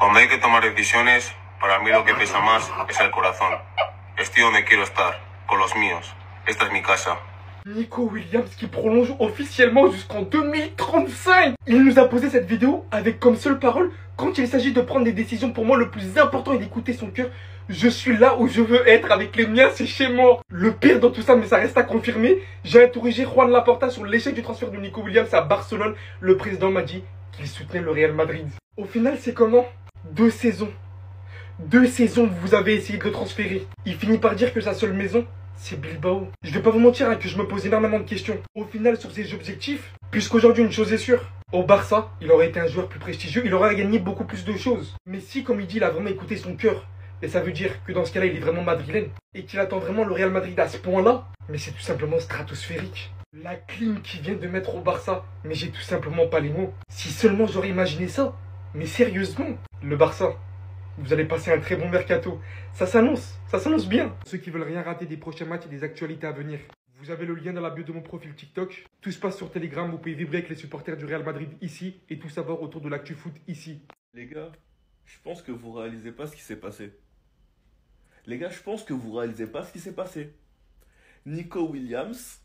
Cuando hay que tomar decisiones, para mí lo que pesa más es el corazón. Estoy donde quiero estar, con los míos. Esta es mi casa. Nico Williams qui prolonge officiellement jusqu'en 2035. Il nous a posé cette vidéo avec comme seule parole: quand il s'agit de prendre des décisions, pour moi le plus important est d'écouter son cœur. Je suis là où je veux être, avec les miens c'est chez moi. Le pire dans tout ça, mais ça reste à confirmer, j'ai interrogé Juan Laporta sur l'échec du transfert de Nico Williams à Barcelone. Le président m'a dit qu'il soutenait le Real Madrid. Au final c'est comment? 2 saisons. 2 saisons que vous avez essayé de le transférer. Il finit par dire que sa seule maison, c'est Bilbao. Je vais pas vous mentir que je me pose énormément de questions. Au final, sur ses objectifs, puisqu'aujourd'hui, une chose est sûre, au Barça, il aurait été un joueur plus prestigieux, il aurait gagné beaucoup plus de choses. Mais si, comme il dit, il a vraiment écouté son cœur, et ça veut dire que dans ce cas-là, il est vraiment madrilène, et qu'il attend vraiment le Real Madrid à ce point-là, mais c'est tout simplement stratosphérique. La clim qu'il vient de mettre au Barça, mais j'ai tout simplement pas les mots. Si seulement j'aurais imaginé ça, mais sérieusement, le Barça, vous allez passer un très bon mercato. Ça s'annonce bien. Ceux qui veulent rien rater des prochains matchs et des actualités à venir, vous avez le lien dans la bio de mon profil TikTok. Tout se passe sur Telegram, vous pouvez vibrer avec les supporters du Real Madrid ici et tout savoir autour de l'actu foot ici. Les gars, je pense que vous réalisez pas ce qui s'est passé. Les gars, je pense que vous réalisez pas ce qui s'est passé. Nico Williams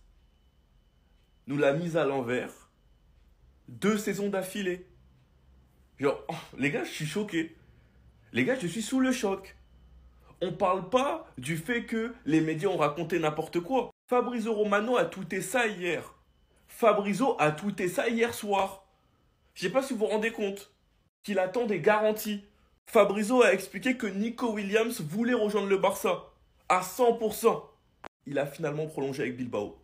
nous l'a mise à l'envers 2 saisons d'affilée. Genre, les gars, je suis choqué. Les gars, je suis sous le choc. On parle pas du fait que les médias ont raconté n'importe quoi. Fabrizio Romano a tweeté ça hier. Fabrizio a tweeté ça hier soir. Je sais pas si vous vous rendez compte qu'il attend des garanties. Fabrizio a expliqué que Nico Williams voulait rejoindre le Barça à 100%. Il a finalement prolongé avec Bilbao.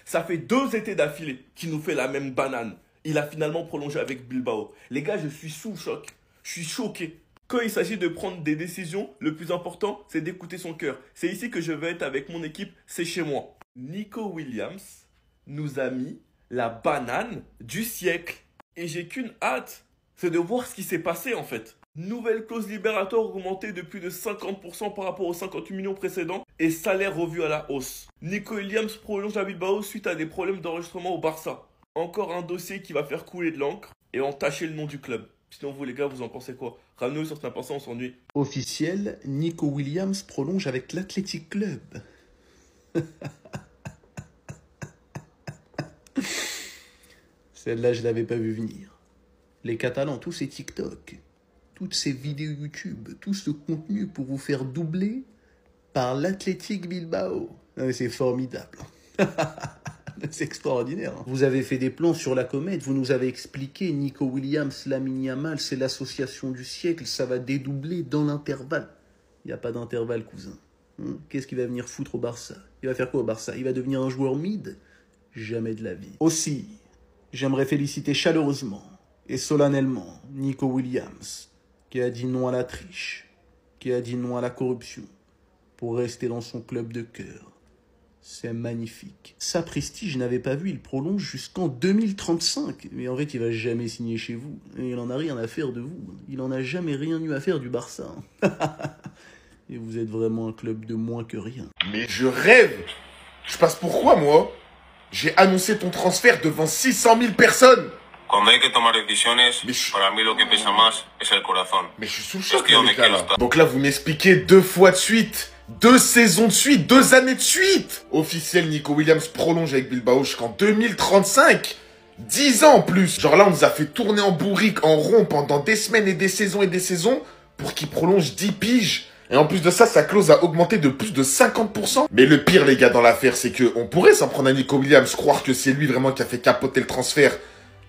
Ça fait 2 étés d'affilée qu'il nous fait la même banane. Il a finalement prolongé avec Bilbao. Les gars, je suis sous choc. Je suis choqué. Quand il s'agit de prendre des décisions, le plus important, c'est d'écouter son cœur. C'est ici que je vais être avec mon équipe, c'est chez moi. Nico Williams nous a mis la banane du siècle. Et j'ai qu'une hâte, c'est de voir ce qui s'est passé en fait. Nouvelle clause libératoire augmentée de plus de 50% par rapport aux 58 millions précédents et salaire revu à la hausse. Nico Williams prolonge à Bilbao suite à des problèmes d'enregistrement au Barça. Encore un dossier qui va faire couler de l'encre et entacher le nom du club. Sinon vous les gars, vous en pensez quoi? Ramenez-nous sur ce passant, on s'ennuie. Officiel, Nico Williams prolonge avec l'Athletic Club. Celle-là, je l'avais pas vu venir. Les Catalans, tous ces TikTok, toutes ces vidéos YouTube, tout ce contenu pour vous faire doubler par l'Athletic Bilbao. C'est formidable. C'est extraordinaire. Vous avez fait des plans sur la comète, vous nous avez expliqué Nico Williams, Lamine Yamal, c'est l'association du siècle, ça va dédoubler dans l'intervalle. Il n'y a pas d'intervalle, cousin. Qu'est-ce qu'il va venir foutre au Barça? Il va faire quoi au Barça? Il va devenir un joueur mid? Jamais de la vie. Aussi, j'aimerais féliciter chaleureusement et solennellement Nico Williams, qui a dit non à la triche, qui a dit non à la corruption, pour rester dans son club de cœur. C'est magnifique. Sapristi, je n'avais pas vu, il prolonge jusqu'en 2035. Mais en fait, il va jamais signer chez vous. Et il en a rien à faire de vous. Il en a jamais rien eu à faire du Barça. Et vous êtes vraiment un club de moins que rien. Mais je rêve. Je passe pour quoi, moi? J'ai annoncé ton transfert devant 600 000 personnes. Cuando hay que tomar decisiones, para mí lo que pesa más es el corazón. Mais je suis sous le choc, les gars, là. Donc là, vous m'expliquez 2 fois de suite. 2 saisons de suite, 2 années de suite. Officiel, Nico Williams prolonge avec Bilbao jusqu'en 2035. 10 ans en plus. Genre là, on nous a fait tourner en bourrique, en rond pendant des semaines et des saisons pour qu'il prolonge 10 piges. Et en plus de ça, sa clause a augmenté de plus de 50%. Mais le pire, les gars, dans l'affaire, c'est que on pourrait s'en prendre à Nico Williams, croire que c'est lui vraiment qui a fait capoter le transfert.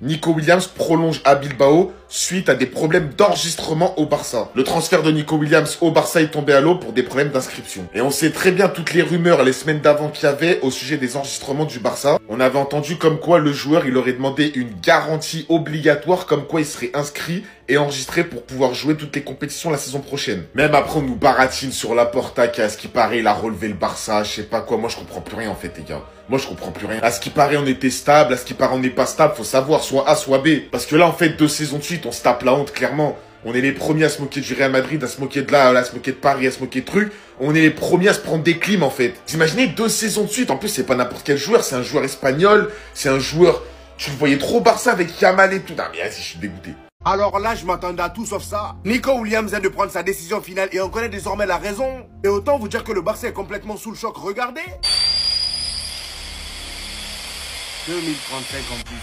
Nico Williams prolonge à Bilbao suite à des problèmes d'enregistrement au Barça. Le transfert de Nico Williams au Barça est tombé à l'eau pour des problèmes d'inscription. Et on sait très bien toutes les rumeurs les semaines d'avant qu'il y avait au sujet des enregistrements du Barça. On avait entendu comme quoi le joueur, il aurait demandé une garantie obligatoire comme quoi il serait inscrit et enregistré pour pouvoir jouer toutes les compétitions la saison prochaine. Même après, on nous baratine sur Laporta qui, à ce qui paraît, il a relevé le Barça, je sais pas quoi. Moi, je comprends plus rien en fait, les gars. Moi, je comprends plus rien. À ce qui paraît, on était stable. À ce qui paraît, on n'est pas stable. Faut savoir, soit A, soit B. Parce que là, en fait, 2 saisons de suite, on se tape la honte, clairement. On est les premiers à se moquer du Real Madrid, à se moquer de là, à se moquer de Paris, à se moquer de trucs. On est les premiers à se prendre des clims, en fait. Vous imaginez 2 saisons de suite. En plus, c'est pas n'importe quel joueur. C'est un joueur espagnol. C'est un joueur... Tu le voyais trop Barça avec Yamal et tout. Non, mais vas-y, je suis dégoûté. Alors là, je m'attendais à tout sauf ça. Nico Williams vient de prendre sa décision finale et on connaît désormais la raison. Et autant vous dire que le Barça est complètement sous le choc. Regardez. 2035 en plus.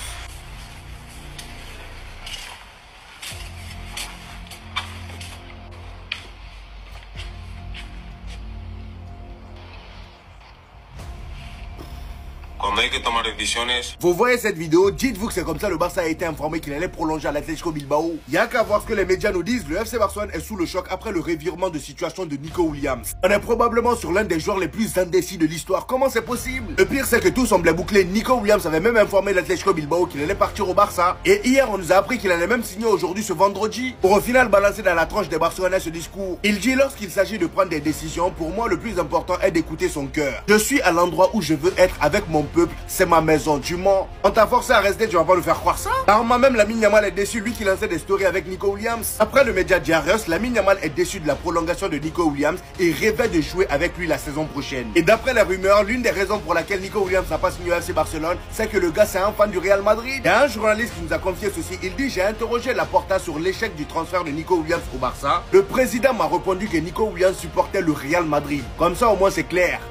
Cuando hay que tomar decisiones, Vous voyez cette vidéo, dites-vous que c'est comme ça le Barça a été informé qu'il allait prolonger à l'Atlético Bilbao. Il y a qu'à voir ce que les médias nous disent, le FC Barcelone est sous le choc après le revirement de situation de Nico Williams. On est probablement sur l'un des joueurs les plus indécis de l'histoire, comment c'est possible? Le pire c'est que tout semblait bouclé, Nico Williams avait même informé l'Atlético Bilbao qu'il allait partir au Barça. Et hier on nous a appris qu'il allait même signer aujourd'hui ce vendredi, pour au final balancer dans la tranche des Barcelonais ce discours. Il dit lorsqu'il s'agit de prendre des décisions, pour moi le plus important est d'écouter son cœur. Je suis à l'endroit où je veux être avec mon peuple, c'est ma maison, tu mens. On t'a forcé à rester, tu vas pas nous faire croire ça? Alors moi-même, Lamine Yamal est déçu, lui qui lançait des stories avec Nico Williams. Après le média Diarios, Lamine Yamal est déçu de la prolongation de Nico Williams et rêvait de jouer avec lui la saison prochaine. Et d'après les rumeurs, l'une des raisons pour laquelle Nico Williams n'a pas signé au FC Barcelone, c'est que le gars c'est un fan du Real Madrid. Il y a un journaliste qui nous a confié ceci, il dit: j'ai interrogé Laporta sur l'échec du transfert de Nico Williams au Barça. Le président m'a répondu que Nico Williams supportait le Real Madrid. Comme ça au moins c'est clair.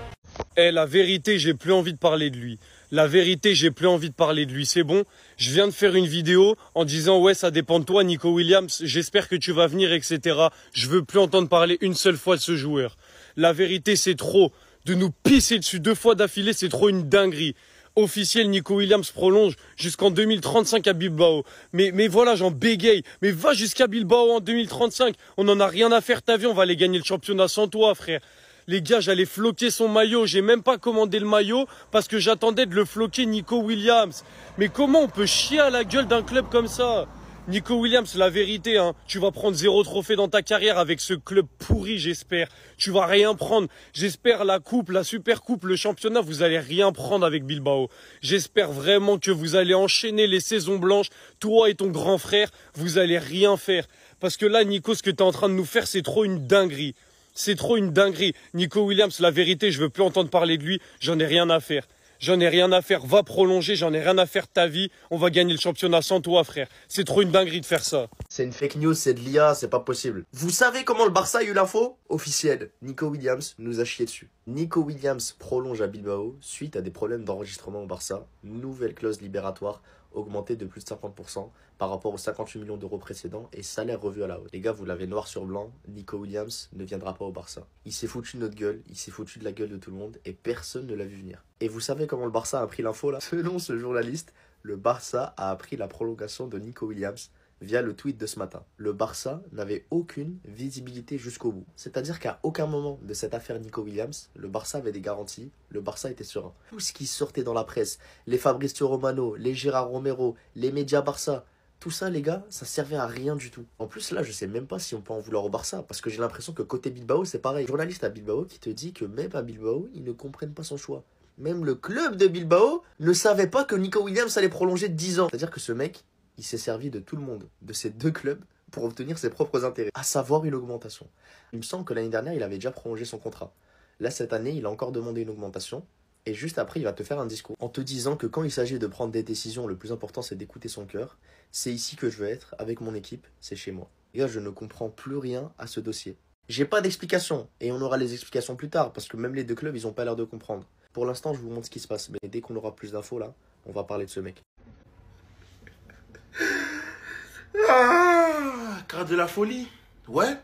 Eh, la vérité, j'ai plus envie de parler de lui. La vérité, j'ai plus envie de parler de lui. C'est bon, je viens de faire une vidéo en disant ouais, ça dépend de toi, Nico Williams. J'espère que tu vas venir, etc. Je veux plus entendre parler une seule fois de ce joueur. La vérité, c'est trop. De nous pisser dessus 2 fois d'affilée, c'est trop une dinguerie. Officiel, Nico Williams prolonge jusqu'en 2035 à Bilbao. Mais voilà, j'en bégaye. Mais va jusqu'à Bilbao en 2035. On en a rien à faire, ta vie. On va aller gagner le championnat sans toi, frère. Les gars, j'allais floquer son maillot. J'ai même pas commandé le maillot parce que j'attendais de le floquer Nico Williams. Mais comment on peut chier à la gueule d'un club comme ça? Nico Williams, la vérité, hein, tu vas prendre 0 trophée dans ta carrière avec ce club pourri, j'espère. Tu vas rien prendre. J'espère la coupe, la super coupe, le championnat, vous allez rien prendre avec Bilbao. J'espère vraiment que vous allez enchaîner les saisons blanches. Toi et ton grand frère, vous allez rien faire. Parce que là, Nico, ce que t'es en train de nous faire, c'est trop une dinguerie. C'est trop une dinguerie. Nico Williams, la vérité, je veux plus entendre parler de lui. J'en ai rien à faire. J'en ai rien à faire. Va prolonger, j'en ai rien à faire de ta vie. On va gagner le championnat sans toi, frère. C'est trop une dinguerie de faire ça. C'est une fake news, c'est de l'IA, c'est pas possible. Vous savez comment le Barça a eu l'info? Officiel, Nico Williams nous a chié dessus. Nico Williams prolonge à Bilbao suite à des problèmes d'enregistrement au Barça. Nouvelle clause libératoire augmentée de plus de 50% par rapport aux 58 millions d'euros précédents et salaire revu à la hausse. Les gars, vous l'avez noir sur blanc, Nico Williams ne viendra pas au Barça. Il s'est foutu de notre gueule, il s'est foutu de la gueule de tout le monde et personne ne l'a vu venir. Et vous savez comment le Barça a appris l'info là? Selon ce journaliste, le Barça a appris la prolongation de Nico Williams via le tweet de ce matin. Le Barça n'avait aucune visibilité jusqu'au bout. C'est-à-dire qu'à aucun moment de cette affaire Nico Williams, le Barça avait des garanties, le Barça était serein. Tout ce qui sortait dans la presse, les Fabrizio Romano, les Gérard Romero, les médias Barça, tout ça les gars, ça servait à rien du tout. En plus là, je sais même pas si on peut en vouloir au Barça, parce que j'ai l'impression que côté Bilbao, c'est pareil. Journaliste à Bilbao qui te dit que même à Bilbao, ils ne comprennent pas son choix. Même le club de Bilbao ne savait pas que Nico Williams allait prolonger de 10 ans. C'est-à-dire que ce mec, il s'est servi de tout le monde, de ces 2 clubs, pour obtenir ses propres intérêts, à savoir une augmentation. Il me semble que l'année dernière, il avait déjà prolongé son contrat. Là, cette année, il a encore demandé une augmentation, et juste après, il va te faire un discours en te disant que quand il s'agit de prendre des décisions, le plus important, c'est d'écouter son cœur. C'est ici que je veux être, avec mon équipe, c'est chez moi. Les gars, je ne comprends plus rien à ce dossier. J'ai pas d'explication, et on aura les explications plus tard, parce que même les 2 clubs, ils ont pas l'air de comprendre. Pour l'instant, je vous montre ce qui se passe, mais dès qu'on aura plus d'infos, là, on va parler de ce mec. Ah, car de la folie. Ouais.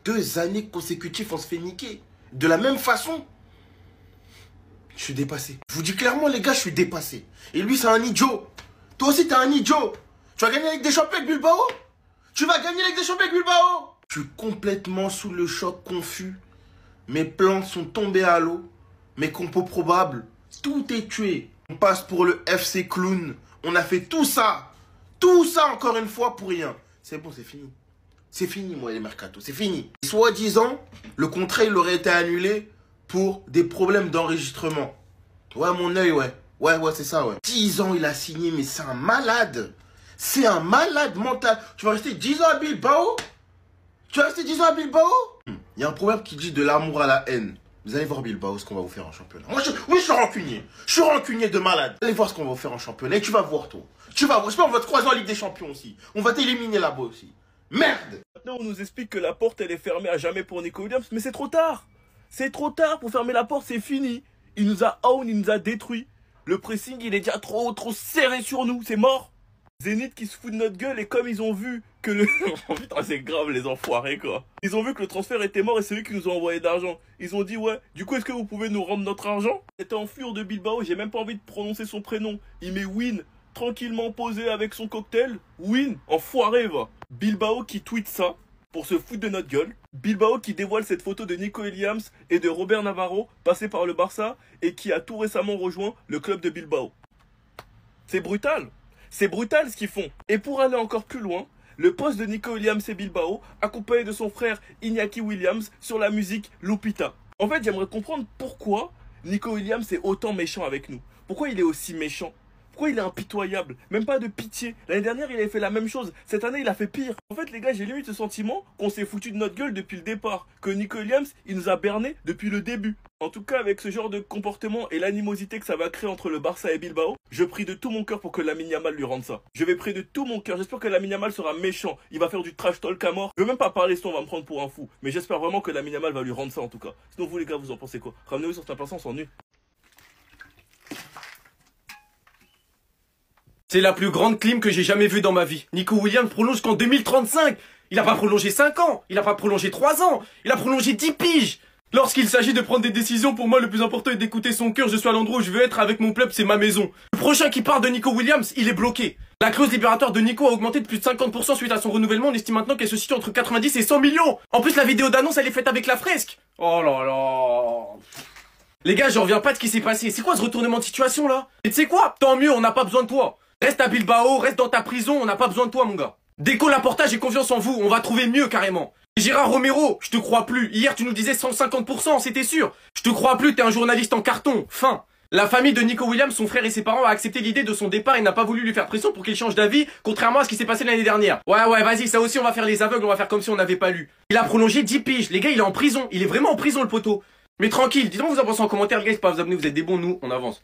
2 années consécutives, on se fait niquer. De la même façon. Je suis dépassé. Je vous dis clairement, les gars, je suis dépassé. Et lui, c'est un idiot. Toi aussi, t'es un idiot. Tu vas gagner avec des champions avec Bilbao? Tu vas gagner avec des champions avec Bilbao? Je suis complètement sous le choc, confus. Mes plans sont tombés à l'eau. Mes compos probables, tout est tué. On passe pour le FC Clown. On a fait tout ça. Tout ça encore une fois pour rien. C'est bon, c'est fini. C'est fini, moi, les mercato. C'est fini. Soi-disant, le contrat, il aurait été annulé pour des problèmes d'enregistrement. Ouais, mon œil, ouais. Ouais, c'est ça, ouais. 10 ans, il a signé, mais c'est un malade. C'est un malade mental. Tu vas rester 10 ans à Bilbao? Tu vas rester 10 ans à Bilbao? Il y a un proverbe qui dit de l'amour à la haine. Vous allez voir Bilbao, ce qu'on va vous faire en championnat. Oui, je suis rancunier. Je suis rancunier de malade. Allez voir ce qu'on va vous faire en championnat et tu vas voir, toi. Tu vas voir. J'espère qu'on va te croiser en Ligue des Champions aussi. On va t'éliminer là-bas aussi. Merde! Maintenant, on nous explique que la porte, elle est fermée à jamais pour Nico Williams, mais c'est trop tard. C'est trop tard pour fermer la porte, c'est fini. Il nous a own, il nous a détruit. Le pressing, il est déjà trop serré sur nous, c'est mort. Zénith qui se fout de notre gueule et comme ils ont vu que le... Putain, c'est grave les enfoirés quoi. Ils ont vu que le transfert était mort et c'est eux qui nous ont envoyé d'argent. Ils ont dit ouais, du coup est-ce que vous pouvez nous rendre notre argent? C'était en fure de Bilbao, j'ai même pas envie de prononcer son prénom. Il met win, tranquillement posé avec son cocktail. Win, enfoiré va. Bilbao qui tweet ça pour se foutre de notre gueule. Bilbao qui dévoile cette photo de Nico Williams et de Robert Navarro, passé par le Barça et qui a tout récemment rejoint le club de Bilbao. C'est brutal. C'est brutal ce qu'ils font. Et pour aller encore plus loin, le poste de Nico Williams et Bilbao, accompagné de son frère Iñaki Williams sur la musique Lupita. En fait, j'aimerais comprendre pourquoi Nico Williams est autant méchant avec nous. Pourquoi il est aussi méchant? Pourquoi il est impitoyable? Même pas de pitié. L'année dernière, il avait fait la même chose. Cette année, il a fait pire. En fait, les gars, j'ai limite ce sentiment qu'on s'est foutu de notre gueule depuis le départ. Que Nico Williams, il nous a berné depuis le début. En tout cas, avec ce genre de comportement et l'animosité que ça va créer entre le Barça et Bilbao, je prie de tout mon cœur pour que Lamine Yamal lui rende ça. Je vais prier de tout mon cœur. J'espère que Lamine Yamal sera méchant. Il va faire du trash talk à mort. Je veux même pas parler, sinon on va me prendre pour un fou. Mais j'espère vraiment que Lamine Yamal va lui rendre ça en tout cas. Sinon, vous les gars, vous en pensez quoi? Ramenez-vous sur ta place, on s'ennuie. C'est la plus grande clim que j'ai jamais vue dans ma vie. Nico Williams prolonge qu'en 2035. Il a pas prolongé 5 ans. Il a pas prolongé 3 ans. Il a prolongé 10 piges. Lorsqu'il s'agit de prendre des décisions, pour moi, le plus important est d'écouter son cœur. Je suis à l'endroit où je veux être avec mon club, c'est ma maison. Le prochain qui part de Nico Williams, il est bloqué. La clause libératoire de Nico a augmenté de plus de 50% suite à son renouvellement. On estime maintenant qu'elle se situe entre 90 et 100 millions. En plus, la vidéo d'annonce, elle est faite avec la fresque. Oh là là. Les gars, je reviens pas de ce qui s'est passé. C'est quoi ce retournement de situation là? Et tu sais quoi? Tant mieux, on n'a pas besoin de toi. Reste à Bilbao, reste dans ta prison, on n'a pas besoin de toi mon gars. Déco Laporta, j'ai confiance en vous, on va trouver mieux carrément. Gérard Romero, je te crois plus. Hier tu nous disais 150%, c'était sûr. Je te crois plus, t'es un journaliste en carton. Fin. La famille de Nico Williams, son frère et ses parents a accepté l'idée de son départ et n'a pas voulu lui faire pression pour qu'il change d'avis, contrairement à ce qui s'est passé l'année dernière. Ouais, vas-y, ça aussi on va faire les aveugles, on va faire comme si on n'avait pas lu. Il a prolongé 10 piges, les gars il est en prison, il est vraiment en prison le poteau. Mais tranquille, dites-moi vous en pensez en commentaire les gars, c'est pas vous abonner, vous êtes des bons, nous, on avance.